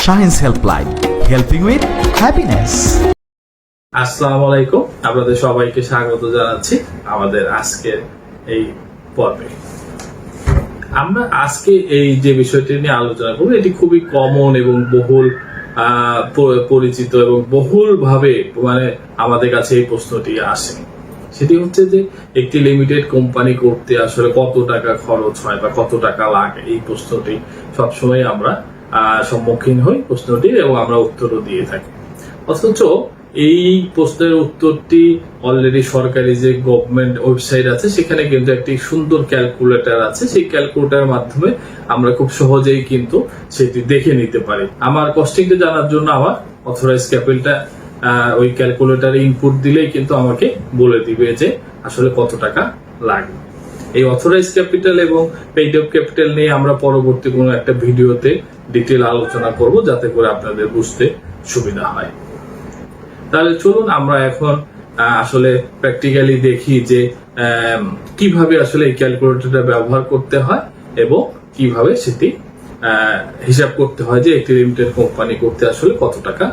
শাহিনস helpline, helping with happiness. আসসালামু আলাইকুম, আপনাদের সবাইকে স্বাগত জানাচ্ছি আমাদের আজকের এই পর্বে। আমরা আজকে এই যে বিষয়টি নিয়ে আলোচনা করব, এটি খুবই কমন এবং বহুল পরিচিত এবং বহুল ভাবে আমাদের কাছে এই প্রশ্নটি আসে। সেটি হচ্ছে যে একটি লিমিটেড কোম্পানি করতে আসলে কত টাকা খরচ হয় বা কত টাকা লাগে। এই প্রশ্নটি সবসময় আমরা সম্মুখীন হই প্রশ্নটির, এবং আমরা উত্তরও দিয়ে থাকি। অথচ এই প্রশ্নের উত্তরটি অলরেডি সরকারি যে গভর্নমেন্ট ওয়েবসাইট আছে সেখানে কিন্তু একটি সুন্দর ক্যালকুলেটর আছে। সেই ক্যালকুলেটরের মাধ্যমে আমরা খুব সহজেই কিন্তু সেটি দেখে নিতে পারি। আমার কস্টিংটা জানার জন্য আমার অথরাইজ ক্যাপিটালটা ওই ক্যালকুলেটরে ইনপুট দিলেই কিন্তু আমাকে বলে দিবে যে আসলে কত টাকা লাগবে। এই অথরাইজ ক্যাপিটাল এবং পেইড আপ ক্যাপিটাল নিয়ে আমরা পরবর্তী কোনো একটা ভিডিওতে ডিটেল আলোচনা করব, যাতে করে আপনাদের বুঝতে সুবিধা হয়। তাহলে চলুন আমরা এখন আসলে প্র্যাকটিক্যালি দেখি যে কিভাবে আসলে এই ক্যালকুলেটরটা ব্যবহার করতে হয় এবং কিভাবে সেটি হিসাব করতে হয় যে একটি লিমিটেড কোম্পানি করতে আসলে কত টাকা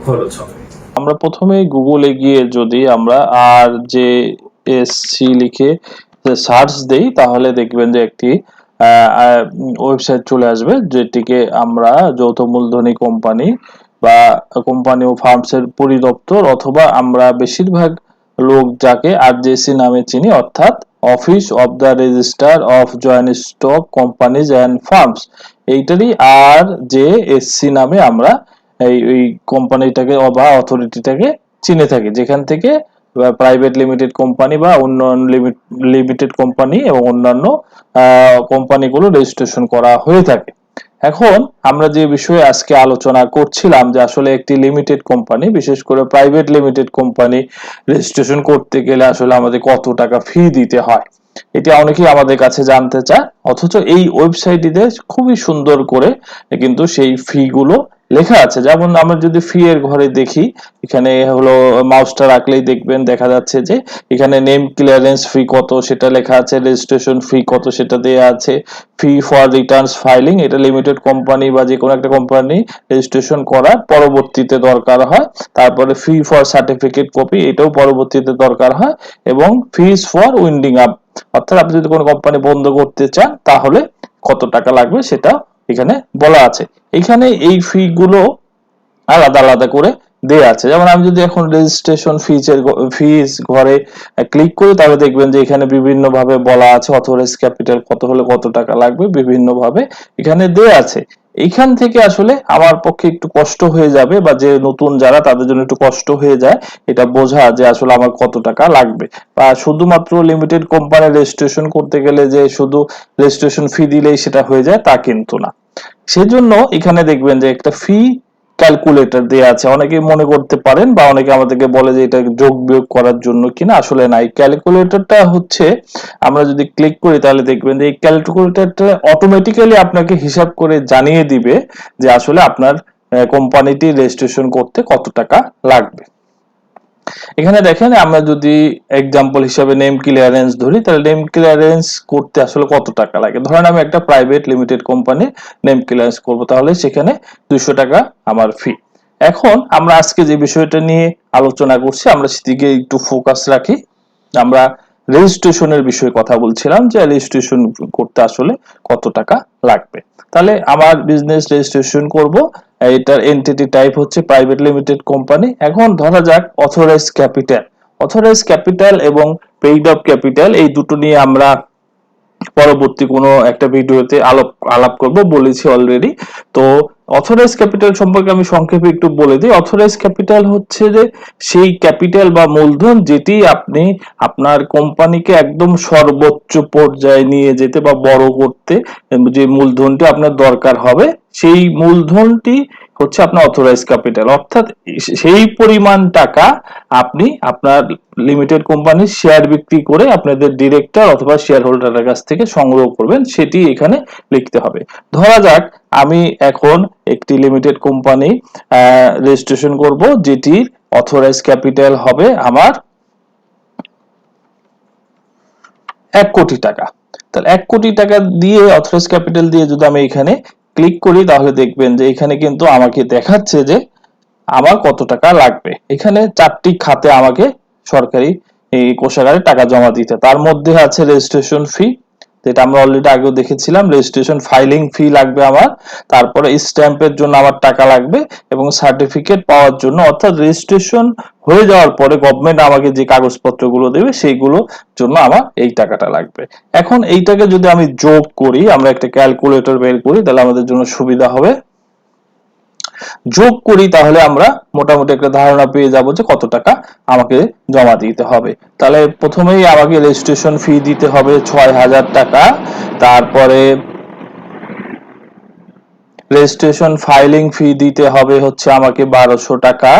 খরচ হবে। আমরা প্রথমে গুগলে গিয়ে যদি আমরা আর যে এসসি লিখে সার্চ দেই, তাহলে দেখবেন যে একটি ওয়েবসাইট চলে আসবে, যেটিকে আমরা যৌথ মূলধনী কোম্পানি বা কোম্পানি ও ফার্মসের পরিদপ্তর, অথবা আমরা বেশিরভাগ লোক যাকে আরজেসি নামে চিনি, অর্থাৎ office of the registrar of joint stock companies and firms, এইটারই আর যে এসসি নামে আমরা এই কোম্পানিটাকে বা অথরিটিটাকে চিনে থাকি, যেখান থেকে প্রাইভেট লিমিটেড কোম্পানি বা অন্যান্য লিমিটেড কোম্পানি এবং অন্যান্য কোম্পানিগুলো রেজিস্ট্রেশন করা হয়ে থাকে। এখন আমরা যে বিষয়ে আজকে আলোচনা করছিলাম যে আসলে একটি লিমিটেড কোম্পানি, বিশেষ করে প্রাইভেট লিমিটেড কোম্পানি রেজিস্ট্রেশন করতে গেলে আসলে আমাদের কত টাকা ফি দিতে হয়, এটা অনেকেই আমাদের কাছে জানতে চায়। অথচ এই ওয়েবসাইটটিতে খুবই সুন্দর করে কিন্তু সেই ফি গুলো লেখা আছে। যেমন আমরা যদি ফি এর ঘরে দেখি, এখানে হলো মাউসটা রাখলেই দেখবেন দেখা যাচ্ছে যে এখানে নেম ক্লিয়ারেন্স ফি কত সেটা লেখা আছে, রেজিস্ট্রেশন ফি কত সেটা দেয়া আছে, ফি ফর রিটার্নস ফাইলিং, এটা লিমিটেড কোম্পানি বা যে কোনো একটা কোম্পানি রেজিস্ট্রেশন করার পরবর্তীতে দরকার হয়। তারপরে ফি ফর সার্টিফিকেট কপি, এটাও পরবর্তীতে দরকার হয়, এবং ফিস ফর উইন্ডিং আপ, অর্থাৎ আপনি যদি কোনো কোম্পানি বন্ধ করতে চান তাহলে কত টাকা লাগবে সেটা এখানে বলা আছে। এখানে এই ফি গুলো আলাদা আলাদা করে দেয়া আছে। যেমন আমি যদি এখন রেজিস্ট্রেশন ফিজ ঘরে ক্লিক করি, তাহলে দেখবেন যে এখানে বিভিন্ন ভাবে বলা আছে অথরাইজ ক্যাপিটাল কত হলে কত টাকা লাগবে, বিভিন্ন ভাবে এখানে দেয়া আছে। এইখান থেকে আসলে আমার পক্ষে একটু কষ্ট হয়ে যাবে, বা যে নতুন যারা তাদের জন্য একটু কষ্ট হয়ে যায় এটা বোঝা যে আসলে আমার কত টাকা লাগবে। বা শুধুমাত্র লিমিটেড কোম্পানি রেজিস্ট্রেশন করতে গেলে যে শুধু রেজিস্ট্রেশন ফি দিলেই সেটা হয়ে যায় তা কিন্তু না। সেজন্য এখানে দেখবেন যে একটা ফি ক্যালকুলেটর দেয়া আছে। অনেকেই মনে করতে পারেন বা অনেকে আমাদেরকে বলে যে এটা যোগ বিয়োগ করার জন্য কিনা, আসলে না। এই ক্যালকুলেটরটা হচ্ছে, আমরা যদি ক্লিক করি তাহলে দেখবেন যে এই ক্যালকুলেটরটা অটোমেটিক্যালি আপনাকে হিসাব করে জানিয়ে দিবে যে আসলে আপনার কোম্পানিটি রেজিস্ট্রেশন করতে কত টাকা লাগবে। এখানে দেখেন, আমরা যদি এক্সাম্পল হিসাবে নেম ক্লিয়ারেন্স ধরি, তাহলে নেম ক্লিয়ারেন্স করতে আসলে কত টাকা লাগে। ধরেন আমি একটা private limited company name clearance করব, তাহলে সেখানে 200 টাকা আমার ফি। এখন আমরা আজকে যে বিষয়টা নিয়ে আলোচনা করছি, আমরা সেদিকে একটু ফোকাস রাখি। আমরা রেজিস্ট্রেশনের বিষয়ে কথা বলছিলাম যে রেজিস্ট্রেশন করতে আসলে কত টাকা লাগবে। তাহলে আমার বিজনেস রেজিস্ট্রেশন করব, এটার এন্টিটি টাইপ হচ্ছে প্রাইভেট লিমিটেড কোম্পানি। এখন ধরা যাক অথরাইজ ক্যাপিটাল এবং পেইড আপ ক্যাপিটাল, এই দুটো নিয়ে আমরা পরবর্তী কোনো একটা ভিডিওতে আলাপ করব, বলেছি অলরেডি। তো অথরাইজ ক্যাপিটাল সম্পর্কে আমি সংক্ষেপে একটু বলে দিই। অথরাইজ ক্যাপিটাল হচ্ছে যে সেই ক্যাপিটাল বা মূলধন যেটি আপনি আপনার কোম্পানিকে একদম সর্বোচ্চ পর্যায়ে নিয়ে যেতে বা বড় করতে যে মূলধনটি আপনার দরকার হবে, সেই মূলধনটি হচ্ছে আপনার অথরাইজ ক্যাপিটাল। অর্থাৎ সেই পরিমাণ টাকা আপনি আপনার লিমিটেড কোম্পানির শেয়ার বিক্রি করে আপনাদের ডিরেক্টর অথবা শেয়ার হোল্ডারের কাছ থেকে সংগ্রহ করবেন, সেটি এখানে লিখতে হবে। ধরা যাক আমি এখন একটি লিমিটেড কোম্পানি রেজিস্ট্রেশন করব, যেটির অথরাইজ ক্যাপিটাল হবে আমার 1 কোটি টাকা। তাহলে 1 কোটি টাকা দিয়ে অথরাইজ ক্যাপিটাল দিয়ে যদি আমি এখানে ক্লিক করি তাহলে দেখবেন যে এখানে কিন্তু আমাকে দেখাচ্ছে যে আমার কত টাকা লাগবে। এখানে 4টি খাতে আমাকে সরকারি এই কোষাগারে টাকা জমা দিতে, তার মধ্যে আছে রেজিস্ট্রেশন ফি, যেটা আমরা অলরেডি আগেও দেখেছিলাম। রেজিস্ট্রেশন ফাইলিং ফি লাগবে আমার, তারপরে স্ট্যাম্পের জন্য আমার টাকা লাগবে, এবং সার্টিফিকেট পাওয়ার জন্য, অর্থাৎ রেজিস্ট্রেশন হয়ে যাওয়ার পরে গভর্নমেন্ট আমাকে যে কাগজপত্রগুলো দেবে সেইগুলোর জন্য আমার এই টাকাটা লাগবে। এখন এইটাকে যদি আমি যোগ করি, আমরা একটা ক্যালকুলেটর বের করি, তাহলে আমাদের জন্য সুবিধা হবে। যোগ করি তাহলে আমরা মোটামুটি একটা ধারণা পেয়ে যাব যে কত টাকা আমাকে জমা দিতে হবে। তাহলে প্রথমেই আমাকে রেজিস্ট্রেশন ফি দিতে হবে 6,000 টাকা, তারপরে রেজিস্ট্রেশন ফাইলিং ফি দিতে হবে হচ্ছে আমাকে 1200 টাকা,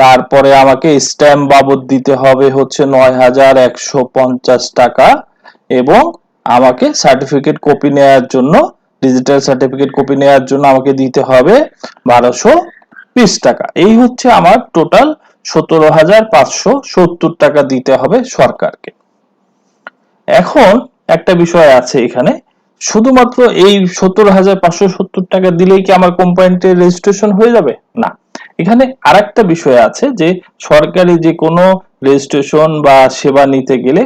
তারপরে আমাকে স্ট্যাম্প বাবদ দিতে হবে হচ্ছে 9,150 টাকা, এবং আমাকে সার্টিফিকেট কপি নেওয়ার জন্য, ডিজিটাল সার্টিফিকেট কপি নেওয়ার জন্য আমাকে দিতে হবে 1220 টাকা। এই হচ্ছে আমার টোটাল 17,570 টাকা দিতে হবে সরকারকে। এখন একটা বিষয় আছে এখানে, শুধুমাত্র এই 17,570 টাকা দিলেই কি আমার কোম্পানিটির রেজিস্ট্রেশন হয়ে যাবে? না, এখানে আরেকটা বিষয় আছে যে সরকারি যে কোনো রেজিস্ট্রেশন বা সেবা নিতে গেলে,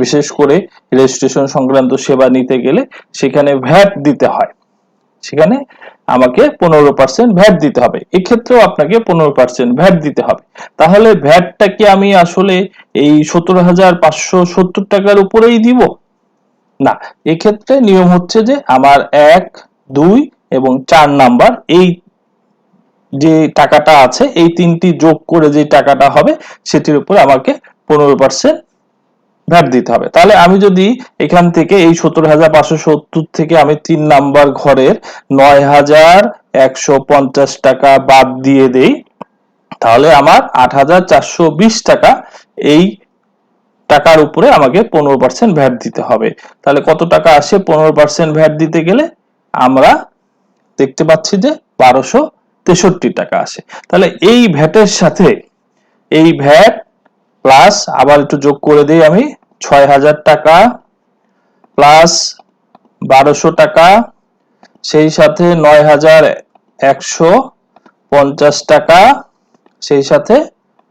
বিশেষ করে রেজিস্ট্রেশন সংক্রান্ত সেবা নিতে গেলে সেখানে ভ্যাট দিতে হয়, সেখানে আমাকে 15% ভ্যাট দিতে হবে। এক্ষেত্রেও আপনাকে 15% ভ্যাট দিতে হবে। তাহলে ভ্যাটটা কি আমি আসলে এই 17,570 টাকার উপরেই দিব? না, এক্ষেত্রে নিয়ম হচ্ছে যে আমার 1, 2 এবং 4 নাম্বার এই যে টাকাটা আছে, এই তিনটি যোগ করে যে টাকাটা হবে সেটির উপরে আমাকে 15% ভ্যাট দিতে হবে। তাহলে আমি যদি এখান থেকে এই 17,570 থেকে আমি 3 নাম্বার ঘরের 9,150 টাকা বাদ দিয়ে দেই, তাহলে আমার 8,420 টাকা এই টাকার উপরে আমাকে 15% ভ্যাট দিতে হবে। তাহলে কত টাকা আসে 15% ভ্যাট দিতে গেলে? আমরা দেখতে পাচ্ছি যে 1263 টাকা আসে। তাহলে এই ভ্যাটের সাথে এই ভ্যাট প্লাস আবার একটু যোগ করে দিই আমি, 6,000 টাকা প্লাস 1200 টাকা, সেই সাথে 9,150 টাকা, সেই সাথে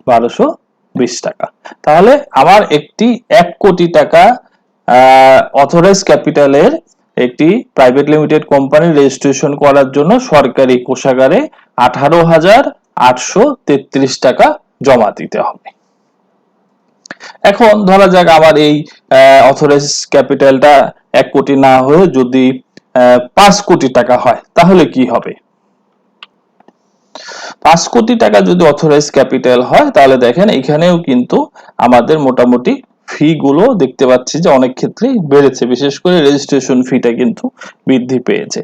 1220 টাকা। তাহলে আমার একটি 1 কোটি টাকা অথরাইজ ক্যাপিটালের একটি প্রাইভেট লিমিটেড কোম্পানি রেজিস্ট্রেশন করার জন্য সরকারি কোষাগারে 18,833 টাকা জমা দিতে হবে। এখন ধরা যাক আমার এই অথরাইজ ক্যাপিটালটা 1 কোটি না হয়ে যদি 5 কোটি টাকা হয়, তাহলে কি হবে? 5 কোটি টাকা যদি অথরাইজ ক্যাপিটাল হয়, তাহলে দেখেন এখানেও কিন্তু আমাদের মোটামুটি ফি গুলো দেখতে পাচ্ছি যে অনেক ক্ষেত্রেই বেড়েছে, বিশেষ করে রেজিস্ট্রেশন ফিটা কিন্তু বৃদ্ধি পেয়েছে।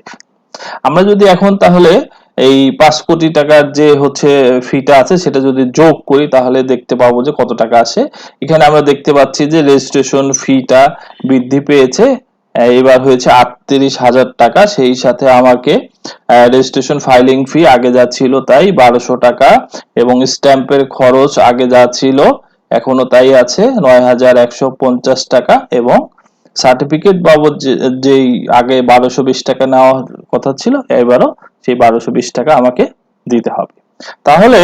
আমরা যদি এখন তাহলে এই 5 কোটি টাকার যে হচ্ছে ফিটা আছে সেটা যদি যোগ করি, তাহলে দেখতে পাবো যে কত টাকা আসে। এখানে আমরা দেখতে পাচ্ছি যে রেজিস্ট্রেশন ফিটা বৃদ্ধি পেয়েছে, এবার হয়েছে 38,000 টাকা। সেই সাথে আমাকে রেজিস্ট্রেশন ফাইলিং ফি আগে যা ছিল তাই 1200 টাকা, এবং স্ট্যাম্পের খরচ আগে যা ছিল এখনো তাই আছে 9,150 টাকা, এবং সার্টিফিকেট বাবদ যেই আগে 1220 টাকা নেওয়ার কথা ছিল, এবারও সেই 1220 টাকা আমাকে দিতে হবে। তাহলে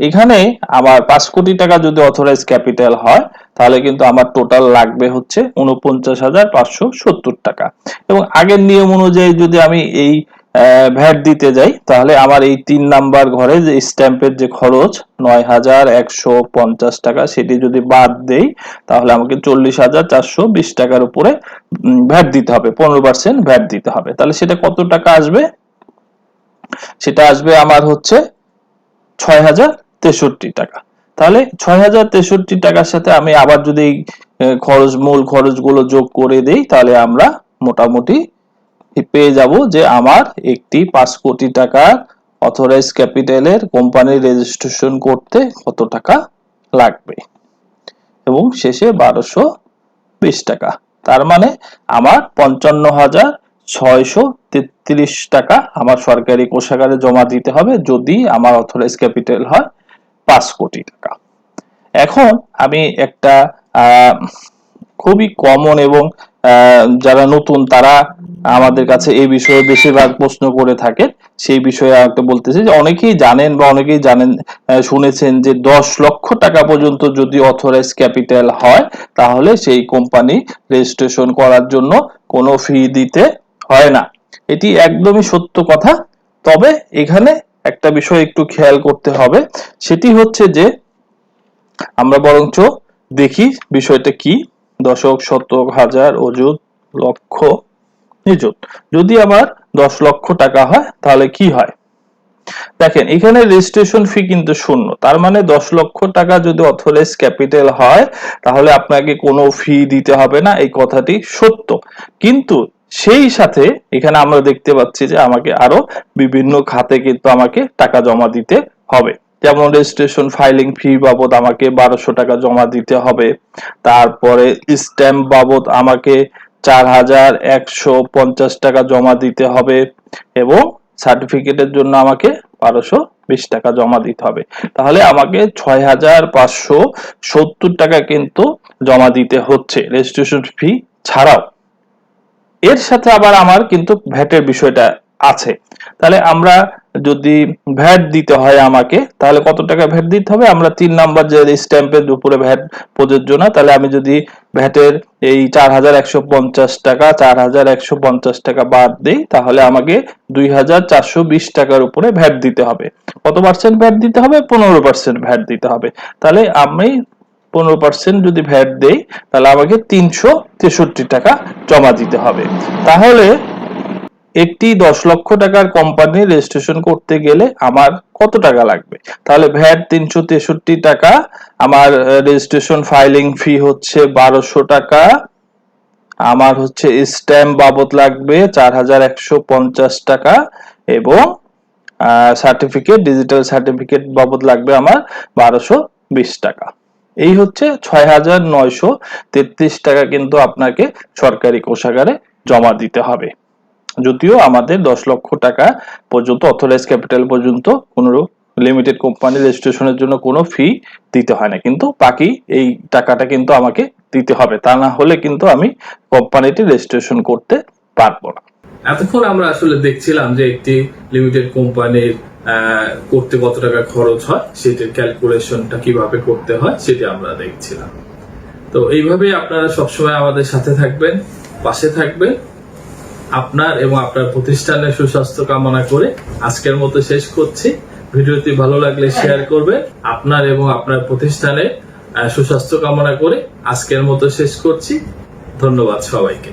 এখানে আমার 5 কোটি টাকা যদি অথরাইজ ক্যাপিটাল হয়, তাহলে কিন্তু আমার টোটাল লাগবে হচ্ছে 49,570 টাকা। এবং আগের নিয়ম অনুযায়ী যদি আমি এই ভ্যাট দিতে যাই, তাহলে আমার এই 3 নাম্বার ঘরে যে স্ট্যাম্পের যে খরচ 9,150 টাকা, সেটি যদি বাদ দেই, তাহলে আমাকে 40,420 টাকার উপরে ভ্যাট দিতে হবে, 15% ভ্যাট দিতে হবে। তাহলে সেটা কত টাকা আসবে? সেটা আসবে আমার হচ্ছে 6,063 টাকা। তাহলে 6,063 টাকার সাথে আমি আবার যদি মূল খরচগুলো যোগ করে দেই, তাহলে আমরা মোটামুটি পেয়ে যাব যে আমার একটি 5 কোটি টাকার অথরাইজ ক্যাপিটালের কোম্পানির রেজিস্ট্রেশন করতে কত টাকা লাগবে, এবং শেষে 1220 টাকা। তার মানে আমার 55,633 টাকা আমার সরকারি কোষাগারে জমা দিতে হবে যদি আমার অথরাইজ ক্যাপিটাল হয় 5 কোটি টাকা। এখন আমি একটা খুবই কমন এবং যারা নতুন তারা আমাদের কাছে এই বিষয়ে বেশিরভাগ প্রশ্ন করে থাকে, সেই বিষয়ে একটা বলতেছি যে অনেকেই জানেন বা অনেকেই জানেন, শুনেছেন যে 10 লক্ষ টাকা পর্যন্ত যদি অথরাইজ ক্যাপিটাল হয় তাহলে সেই কোম্পানি রেজিস্ট্রেশন করার জন্য কোনো ফি দিতে হয় না। এটি একদমই সত্য কথা। তবে এখানে একটা বিষয় একটু খেয়াল করতে হবে, সেটি হচ্ছে যে আমরা বরঞ্চ দেখি বিষয়টা কি। দশক, শতক, হাজার, অযুত, লক্ষ, নিযুত। যদি আমার 10 লক্ষ টাকা হয় তাহলে কি হয়? দেখেন এখানে রেজিস্ট্রেশন ফি কিন্তু শূন্য, তার মানে 10 লক্ষ টাকা যদি অথরাইজ ক্যাপিটাল হয় তাহলে আপনাকে কোনো ফি দিতে হবে না, এই কথাটি সত্য। কিন্তু সেই সাথে এখানে আমরা দেখতে পাচ্ছি যে আমাকে আরো বিভিন্ন খাতে কিন্তু আমাকে টাকা জমা দিতে হবে। যেমন রেজিস্ট্রেশন ফাইলিং ফি বাবদ আমাকে 1200 টাকা জমা দিতে হবে, তারপরে স্ট্যাম্প বাবদ আমাকে 4150 টাকা জমা দিতে হবে, এবং সার্টিফিকেটের জন্য আমাকে 1220 টাকা জমা দিতে হবে। তাহলে আমাকে 6570 টাকা কিন্তু জমা দিতে হচ্ছে রেজিস্ট্রেশন ফি ছাড়াও। এর সাথে আবার আমার কিন্তু ভ্যাটের বিষয়টা আছে। তাহলে আমরা যদি ভ্যাট দিতে হয় আমাকে, তাহলে কত টাকা ভ্যাট দিতে হবে? আমরা 3 নাম্বার যে স্ট্যাম্পের উপরে ভ্যাট প্রযোজ্য না, তাহলে আমি যদি ভ্যাটের এই 4150 টাকা 4150 টাকা বাদ দেই তাহলে আমাকে 2420 টাকার উপরে ভ্যাট দিতে হবে। কত পার্সেন্ট ভ্যাট দিতে হবে? 15% ভ্যাট দিতে হবে। তাহলে আমি 15% যদি ভ্যাট দেই তাহলে আমাকে 363 টাকা জমা দিতে হবে। তাহলে একটি 10 লক্ষ টাকার কোম্পানি রেজিস্ট্রেশন করতে গেলে আমার কত টাকা লাগবে? তাহলে ভ্যাট 363 টাকা, আমার রেজিস্ট্রেশন ফাইলিং ফি হচ্ছে 1200 টাকা, আমার হচ্ছে স্ট্যাম্প বাবদ লাগবে 4150 টাকা, এবং সার্টিফিকেট, ডিজিটাল সার্টিফিকেট বাবদ লাগবে আমার 1220 টাকা। এই হচ্ছে 6933 টাকা কিন্তু আপনাকে সরকারি কোষাগারে জমা দিতে হবে। যদিও আমাদের 10 লক্ষ টাকা পর্যন্ত অথরাইজ ক্যাপিটাল পর্যন্ত কোনো লিমিটেড কোম্পানি রেজিস্ট্রেশনের জন্য কোনো ফি দিতে হয় না, কিন্তু বাকি এই টাকাটা কিন্তু আমাকে দিতে হবে, তা না হলে কিন্তু আমি কোম্পানিটি রেজিস্ট্রেশন করতে পারবো না। এতক্ষণ আমরা আসলে দেখছিলাম যে একটি লিমিটেড কোম্পানির করতে কত টাকা খরচ হয়, সেটার ক্যালকুলেশনটা কিভাবে করতে হয় সেটা আমরা দেখছিলাম। তো এইভাবেই আপনারা সবসময় আমাদের সাথে থাকবেন, পাশে থাকবেন। আপনার এবং আপনার প্রতিষ্ঠানের সুস্বাস্থ্য কামনা করে আজকের মতো শেষ করছি। ভিডিওটি ভালো লাগলে শেয়ার করবেন। আপনার এবং আপনার প্রতিষ্ঠানের সুস্বাস্থ্য কামনা করে আজকের মতো শেষ করছি। ধন্যবাদ সবাইকে।